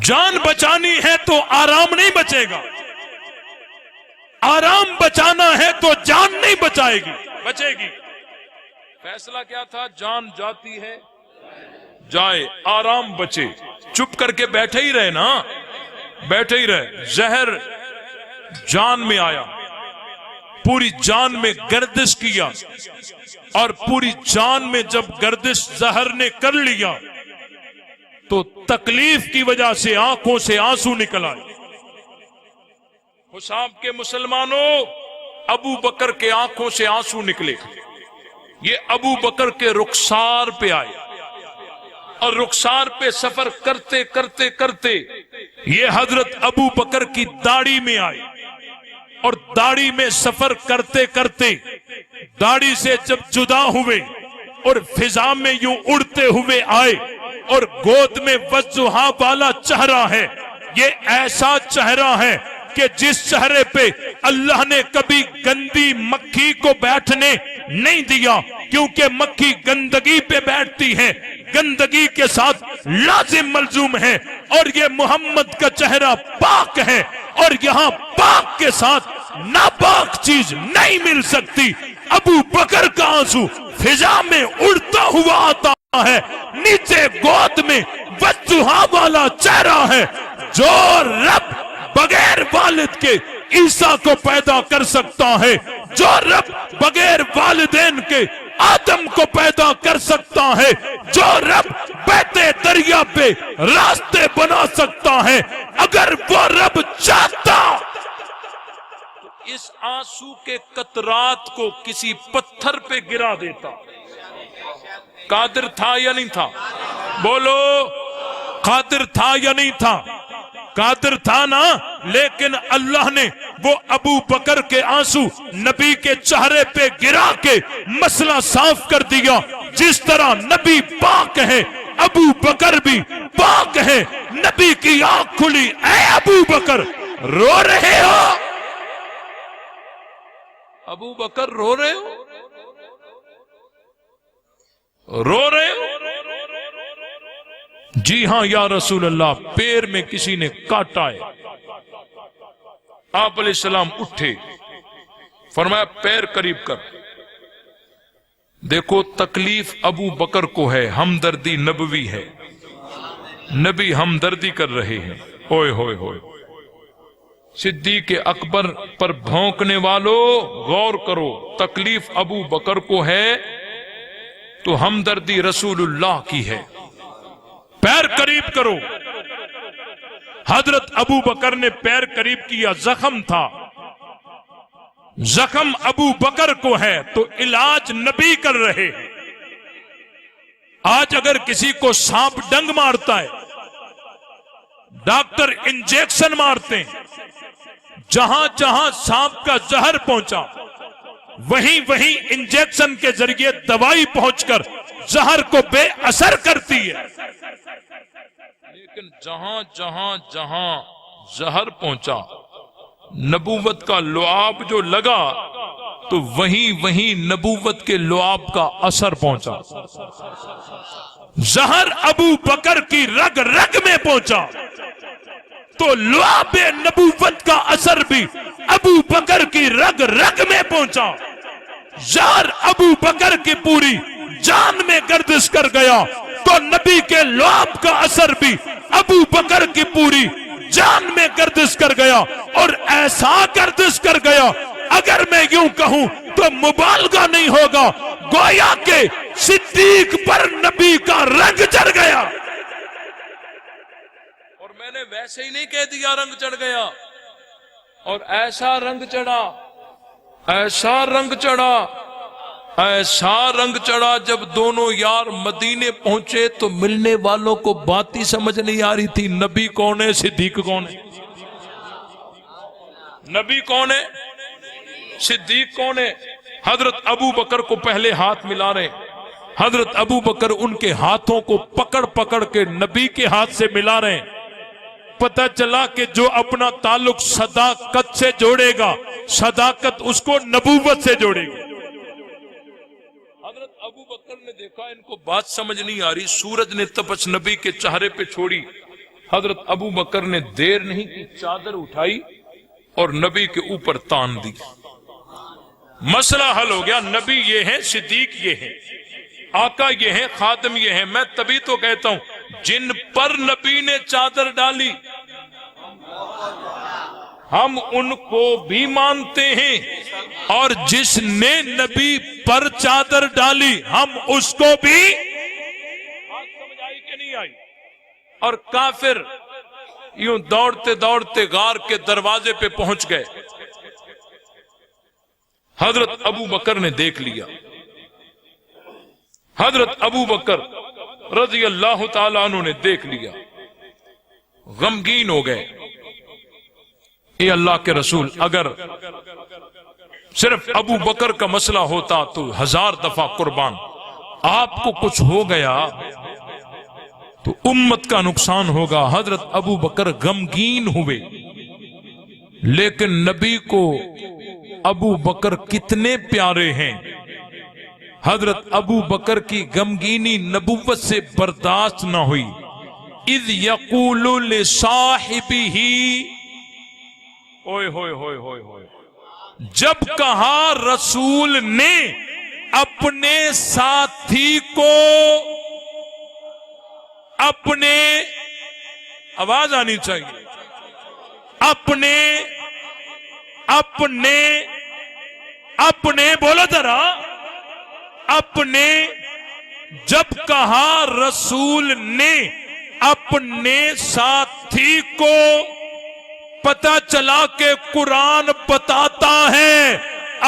جان بچانی ہے تو آرام نہیں بچے گا، آرام بچانا ہے تو جان نہیں بچے گی۔ فیصلہ کیا تھا؟ جان جاتی ہے جائے، آرام بچے۔ چپ کر کے بیٹھے ہی رہے نا، بیٹھے ہی رہے۔ زہر جان میں آیا، پوری جان میں گردش کیا، اور پوری جان میں جب گردش زہر نے کر لیا تو تکلیف کی وجہ سے آنکھوں سے آنسو نکل آئے۔ حساب کے مسلمانوں، ابو بکر کے آنکھوں سے آنسو نکلے، یہ ابو بکر کے رخسار پہ آئے، اور رخسار پہ سفر کرتے کرتے کرتے یہ حضرت ابو بکر کی داڑھی میں آئے، اور داڑھی میں سفر کرتے کرتے داڑھی سے جب جدا ہوئے اور فضا میں یوں اڑتے ہوئے آئے، اور گود میں وضحا والا چہرہ ہے۔ یہ ایسا چہرہ ہے کہ جس چہرے پہ اللہ نے کبھی گندی مکھی کو بیٹھنے نہیں دیا، کیونکہ مکھی گندگی پہ بیٹھتی ہے، گندگی کے ساتھ لازم ملزوم ہے، اور یہ محمد کا چہرہ پاک ہے، اور یہاں پاک کے ساتھ ناپاک چیز نہیں مل سکتی۔ ابو بکر کا آنسو فضا میں اڑتا ہوا آتا ہے، نیچے گود میں وضحا والا چہرہ ہے۔ جو رب بغیر والد کے عیسیٰ کو پیدا کر سکتا ہے، جو رب بغیر والدین کے آدم کو پیدا کر سکتا ہے، جو رب بہتے دریا پہ راستے بنا سکتا ہے، اگر وہ رب چاہتا اس آنسو کے قطرات کو کسی پتھر پہ گرا دیتا۔ قادر تھا یا نہیں تھا؟ بولو، قادر تھا یا نہیں تھا؟ قادر تھا نا، لیکن اللہ نے وہ ابو بکر کے آنسو نبی کے چہرے پہ گرا کے مسئلہ صاف کر دیا۔ جس طرح نبی پاک ہے، ابو بکر بھی پاک ہے۔ نبی کی آنکھ کھلی، اے ابو بکر رو رہے ہو؟ ابو بکر رو رہے ہو؟ رو رہے ہو؟ جی ہاں یا رسول اللہ، پیر میں کسی نے کاٹا ہے۔ آپ علیہ السلام اٹھے، فرمایا پیر قریب کر۔ دیکھو تکلیف ابو بکر کو ہے، ہمدردی نبوی ہے، نبی ہمدردی کر رہے ہیں۔ اوئے ہوئے ہوئے، صدیق اکبر پر بھونکنے والوں غور کرو، تکلیف ابو بکر کو ہے تو ہمدردی رسول اللہ کی ہے۔ پیر قریب کرو۔ حضرت ابو بکر نے پیر قریب کیا، زخم تھا، زخم ابو بکر کو ہے تو علاج نبی کر رہے ہیں۔ آج اگر کسی کو سانپ ڈنگ مارتا ہے، ڈاکٹر انجیکشن مارتے ہیں، جہاں جہاں سانپ کا زہر پہنچا وہیں انجیکشن کے ذریعے دوائی پہنچ کر زہر کو بے اثر کرتی ہے، لیکن جہاں جہاں جہاں زہر پہنچا، نبوت کا لعاب جو لگا تو وہیں نبوت کے لعاب کا اثر پہنچا۔ زہر ابو بکر کی رگ رگ میں پہنچا تو لعاب نبوت کا اثر بھی ابو بکر کی رگ رگ میں پہنچا۔ زہر ابو بکر کی پوری جان میں گردش کر گیا تو نبی کے لعاب کا اثر بھی ابو بکر کی پوری جان میں گردش کر گیا، اور ایسا گردش کر گیا اگر میں یوں کہوں تو مبالغہ نہیں ہوگا، گویا کہ صدیق پر نبی کا رنگ چڑھ گیا۔ اور میں نے ویسے ہی نہیں کہہ دیا رنگ چڑھ گیا، اور ایسا رنگ چڑھا، ایسا رنگ چڑھا، ایسا رنگ چڑھا، جب دونوں یار مدینے پہنچے تو ملنے والوں کو بات ہی سمجھ نہیں آ رہی تھی، نبی کون ہے، صدیق کون ہے، نبی کون ہے، صدیق کون ہے۔ حضرت ابو بکر کو پہلے ہاتھ ملا رہے، حضرت ابو بکر ان کے ہاتھوں کو پکڑ پکڑ کے نبی کے ہاتھ سے ملا رہے ہیں۔ پتہ چلا کہ جو اپنا تعلق صداقت سے جوڑے گا، صداقت اس کو نبوت سے جوڑے گی۔ حضرت ابو بکر نے دیکھا ان کو بات سمجھ نہیں آ رہی، سورج نے تپش نبی کے چہرے پہ چھوڑی، حضرت ابو بکر نے دیر نہیں کی، چادر اٹھائی اور نبی کے اوپر تان دی۔ مسئلہ حل ہو گیا، نبی یہ ہیں، صدیق یہ ہیں، آقا یہ ہیں، خادم یہ ہیں۔ میں تبھی تو کہتا ہوں جن پر نبی نے چادر ڈالی ہم ان کو بھی مانتے ہیں، اور جس نے نبی پر چادر ڈالی ہم اس کو بھی۔ بات سمجھ آئی کہ نہیں آئی؟ اور کافر یوں دوڑتے دوڑتے غار کے دروازے پہ پہنچ گئے، حضرت ابو بکر نے دیکھ لیا، حضرت ابو بکر رضی اللہ تعالیٰ عنہ نے دیکھ لیا، غمگین ہو گئے۔ اے اللہ کے رسول، اگر صرف ابو بکر کا مسئلہ ہوتا تو 1000 دفعہ قربان، آپ کو کچھ ہو گیا تو امت کا نقصان ہوگا۔ حضرت ابو بکر غمگین ہوئے، لیکن نبی کو ابو بکر کتنے پیارے ہیں، حضرت ابو بکر کی غمگینی نبوت سے برداشت نہ ہوئی۔ اذ یقول لصاحبہ، اوئے ہوئے ہوئے ہوئے ہوئے، جب کہا رسول نے اپنے ساتھی کو، اپنے، آواز آنی چاہیے، اپنے اپنے اپنے بولو ذرا، اپنے، جب کہا رسول نے اپنے ساتھی کو، پتہ چلا کہ قرآن بتاتا ہے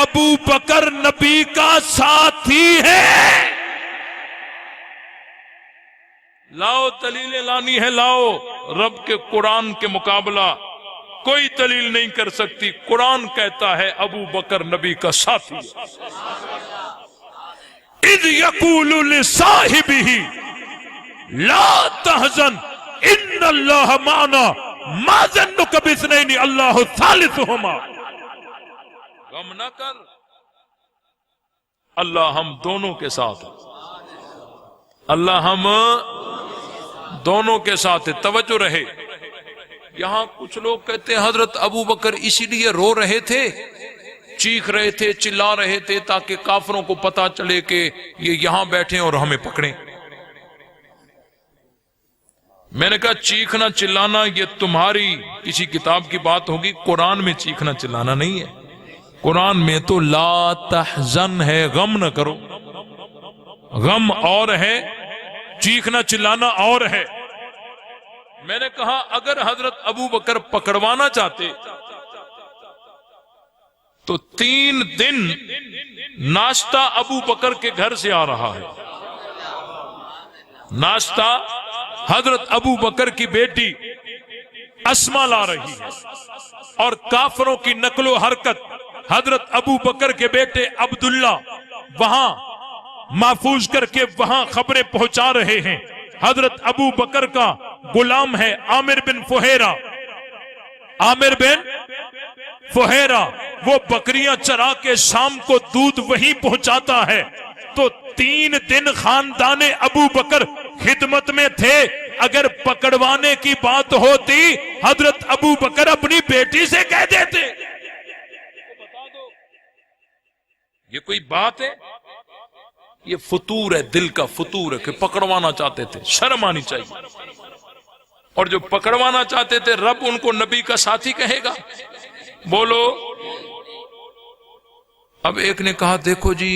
ابو بکر نبی کا ساتھی ہے۔ لاؤ دلیلیں لانی ہے، لاؤ، رب کے قرآن کے مقابلہ کوئی دلیل نہیں کر سکتی۔ قرآن کہتا ہے ابو بکر نبی کا ساتھی ہے۔ اذ یقول لصاحبہ لا تحزن ان اللہ معنا ما ظنک باثنین اللہ ثالثہما، غم نہ کر، اللہ ہم دونوں کے ساتھ ہے، اللہ ہم دونوں کے ساتھ ہے۔ توجہ رہے، یہاں کچھ لوگ کہتے ہیں حضرت ابو بکر اسی لیے رو رہے تھے، چیخ رہے تھے، چلا رہے تھے تاکہ کافروں کو پتا چلے کہ یہ یہاں بیٹھے اور ہمیں پکڑیں۔ میں نے کہا چیخنا چلانا یہ تمہاری کسی کتاب کی بات ہوگی، قرآن میں چیخنا چلانا نہیں ہے۔ قرآن میں تو لا تحزن ہے، غم نہ کرو، غم اور ہے، چیخنا چلانا اور ہے۔ میں نے کہا اگر حضرت ابو بکر پکڑوانا چاہتے تو 3 دن ناشتہ ابو بکر کے گھر سے آ رہا ہے، ناشتہ حضرت ابو بکر کی بیٹی اسما لا رہی ہے، اور کافروں کی نقل و حرکت حضرت ابو بکر کے بیٹے عبداللہ وہاں محفوظ کر کے وہاں خبریں پہنچا رہے ہیں۔ حضرت ابو بکر کا غلام ہے عامر بن فہیرہ، عامر بن فہیرہ، وہ بکریاں چرا کے شام کو دودھ وہیں پہنچاتا ہے۔ تو 3 دن خاندان ابو بکر خدمت میں تھے، اگر پکڑوانے کی بات ہوتی حضرت ابو بکر اپنی بیٹی سے کہہ دیتے۔ یہ کوئی بات ہے؟ یہ فطور ہے، دل کا فطور ہے کہ پکڑوانا چاہتے تھے، شرم آنی چاہیے۔ اور جو پکڑوانا چاہتے تھے رب ان کو نبی کا ساتھی کہے گا؟ بولو۔ اب ایک نے کہا دیکھو جی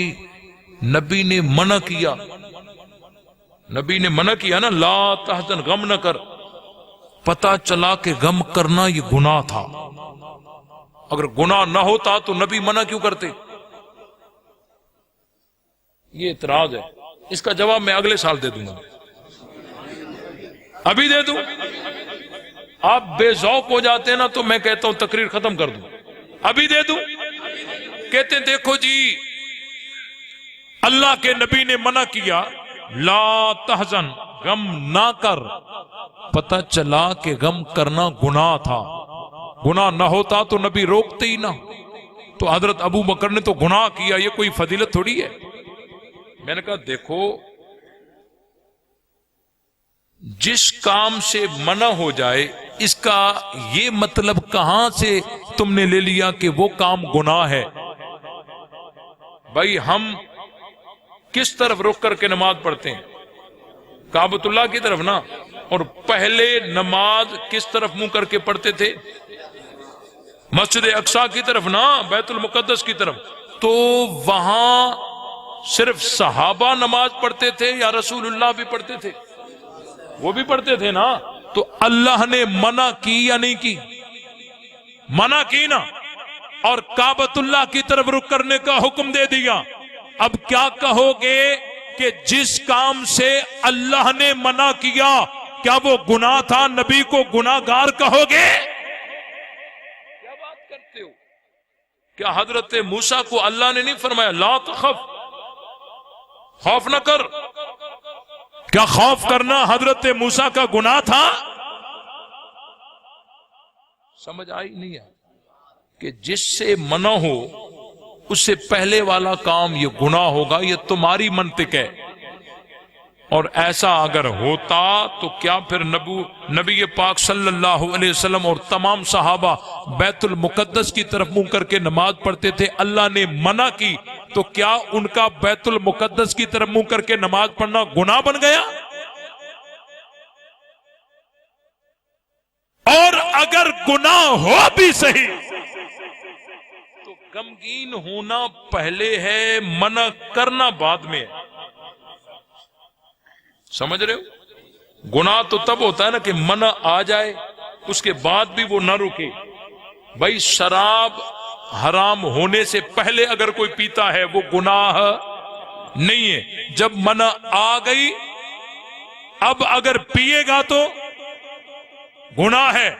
نبی نے منع کیا، نبی نے منع کیا نا، لا تحزن، غم نہ کر۔ پتا چلا کہ غم کرنا یہ گناہ تھا، اگر گناہ نہ ہوتا تو نبی منع کیوں کرتے؟ یہ اعتراض ہے، اس کا جواب میں اگلے سال دے دوں گا، ابھی دے دوں؟ آپ بے ذوق ہو جاتے ہیں نا تو میں کہتا ہوں تقریر ختم کر دوں، ابھی دے دوں؟ کہتے ہیں دیکھو جی اللہ کے نبی نے منع کیا لا تحزن، غم نہ کر، پتہ چلا کہ غم کرنا گناہ تھا، گناہ نہ ہوتا تو نبی روکتے ہی نہ، تو حضرت ابو بکر نے تو گناہ کیا، یہ کوئی فضیلت تھوڑی ہے۔ میں نے کہا دیکھو جس کام سے منع ہو جائے اس کا یہ مطلب کہاں سے تم نے لے لیا کہ وہ کام گناہ ہے؟ بھائی ہم کس طرف رک کر کے نماز پڑھتے ہیں؟ کعبۃ اللہ کی طرف نا، اور پہلے نماز کس طرف منہ کر کے پڑھتے تھے؟ مسجد اقصی کی طرف نا، بیت المقدس کی طرف۔ تو وہاں صرف صحابہ نماز پڑھتے تھے یا رسول اللہ بھی پڑھتے تھے؟ وہ بھی پڑھتے تھے نا۔ تو اللہ نے منع کی یا نہیں کی؟ منع کی نا، اور کعبۃ اللہ کی طرف رخ کرنے کا حکم دے دیا۔ اب کیا کہو گے کہ جس کام سے اللہ نے منع کیا کیا وہ گناہ تھا؟ نبی کو گناہ گار کہو گے؟ کیا بات کرتے ہو؟ کیا حضرت موسیٰ کو اللہ نے نہیں فرمایا لا تخف، خوف نہ کر؟ کیا خوف کرنا حضرت موسیٰ کا گناہ تھا؟ سمجھ آئی نہیں ہے کہ جس سے منع ہو اس سے پہلے والا کام یہ گناہ ہوگا، یہ تمہاری منطق ہے۔ اور ایسا اگر ہوتا تو کیا پھر نبی پاک صلی اللہ علیہ وسلم اور تمام صحابہ بیت المقدس کی طرف منہ کر کے نماز پڑھتے تھے؟ اللہ نے منع کی تو کیا ان کا بیت المقدس کی طرف منہ کر کے نماز پڑھنا گناہ بن گیا؟ اور اگر گناہ ہو بھی صحیح تو غمگین ہونا پہلے ہے، منع کرنا بعد میں ہے۔ سمجھ رہے ہو؟ گناہ تو تب ہوتا ہے نا کہ منع آ جائے اس کے بعد بھی وہ نہ رکے۔ بھائی شراب حرام ہونے سے پہلے اگر کوئی پیتا ہے وہ گناہ نہیں ہے، جب منع آ گئی اب اگر پیے گا تو گناہ ہے۔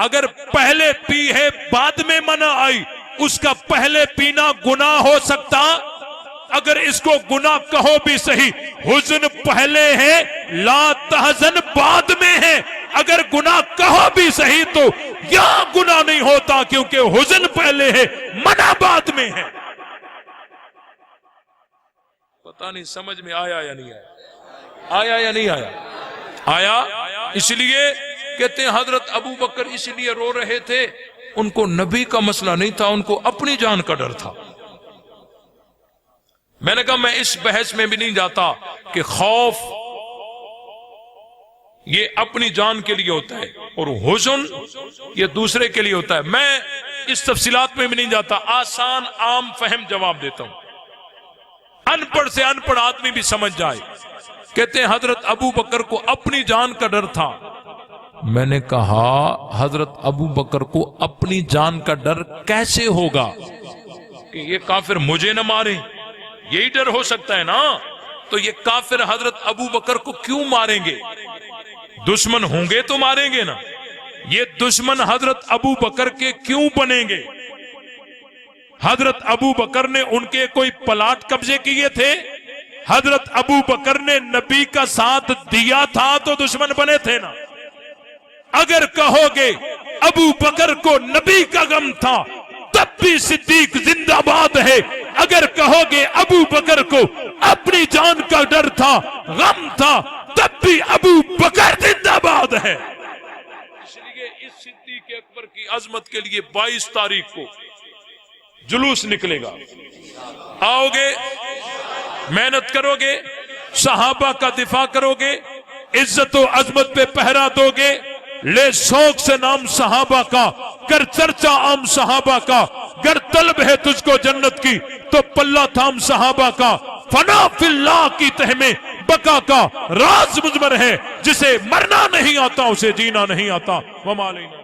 اگر پہلے پی ہے بعد میں منع آئی، اس کا پہلے پینا گناہ ہو سکتا؟ اگر اس کو گناہ کہو بھی صحیح، حزن پہلے ہے لا تحزن بعد میں ہے۔ اگر گناہ کہو بھی صحیح تو یہاں گناہ نہیں ہوتا کیونکہ حزن پہلے ہے، منع بعد میں ہے۔ پتہ نہیں سمجھ میں آیا یا نہیں آیا؟ آیا یا نہیں آیا؟ آیا۔ اس لیے کہتے ہیں حضرت ابو بکر اس لیے رو رہے تھے، ان کو نبی کا مسئلہ نہیں تھا، ان کو اپنی جان کا ڈر تھا۔ میں نے کہا میں اس بحث میں بھی نہیں جاتا کہ خوف یہ اپنی جان کے لیے ہوتا ہے اور حزن یہ دوسرے کے لیے ہوتا ہے، میں اس تفصیلات میں بھی نہیں جاتا، آسان عام فہم جواب دیتا ہوں، ان پڑھ سے ان پڑھ آدمی بھی سمجھ جائے۔ کہتے ہیں حضرت ابو بکر کو اپنی جان کا ڈر تھا۔ میں نے کہا حضرت ابو بکر کو اپنی جان کا ڈر کیسے ہوگا کہ یہ کافر مجھے نہ مارے؟ یہی ڈر ہو سکتا ہے نا۔ تو یہ کافر حضرت ابو بکر کو کیوں ماریں گے؟ دشمن ہوں گے تو ماریں گے نا۔ یہ دشمن حضرت ابو بکر کے کیوں بنیں گے؟ حضرت ابو بکر نے ان کے کوئی پلاٹ قبضے کیے تھے؟ حضرت ابو بکر نے نبی کا ساتھ دیا تھا تو دشمن بنے تھے نا۔ اگر کہو گے ابو بکر کو نبی کا غم تھا تب بھی صدیق زندہ باد ہے، اگر کہو گے ابو بکر کو اپنی جان کا ڈر تھا، غم تھا، تب بھی ابو بکر زندہ باد ہے۔ اس لیے اس صدیق اکبر کی عظمت کے لیے 22 تاریخ کو جلوس نکلے گا۔ آؤ گے، محنت کرو گے، صحابہ کا دفاع کرو گے، عزت و عظمت پہ پہرا دو گے، لے شوق سے نام صحابہ کا، کر چرچا عام صحابہ کا، گر طلب ہے تجھ کو جنت کی تو پلہ تھام صحابہ کا، فنا فی اللہ کی تہ میں بقا کا راز مضمر ہے، جسے مرنا نہیں آتا اسے جینا نہیں آتا۔ وما علینا۔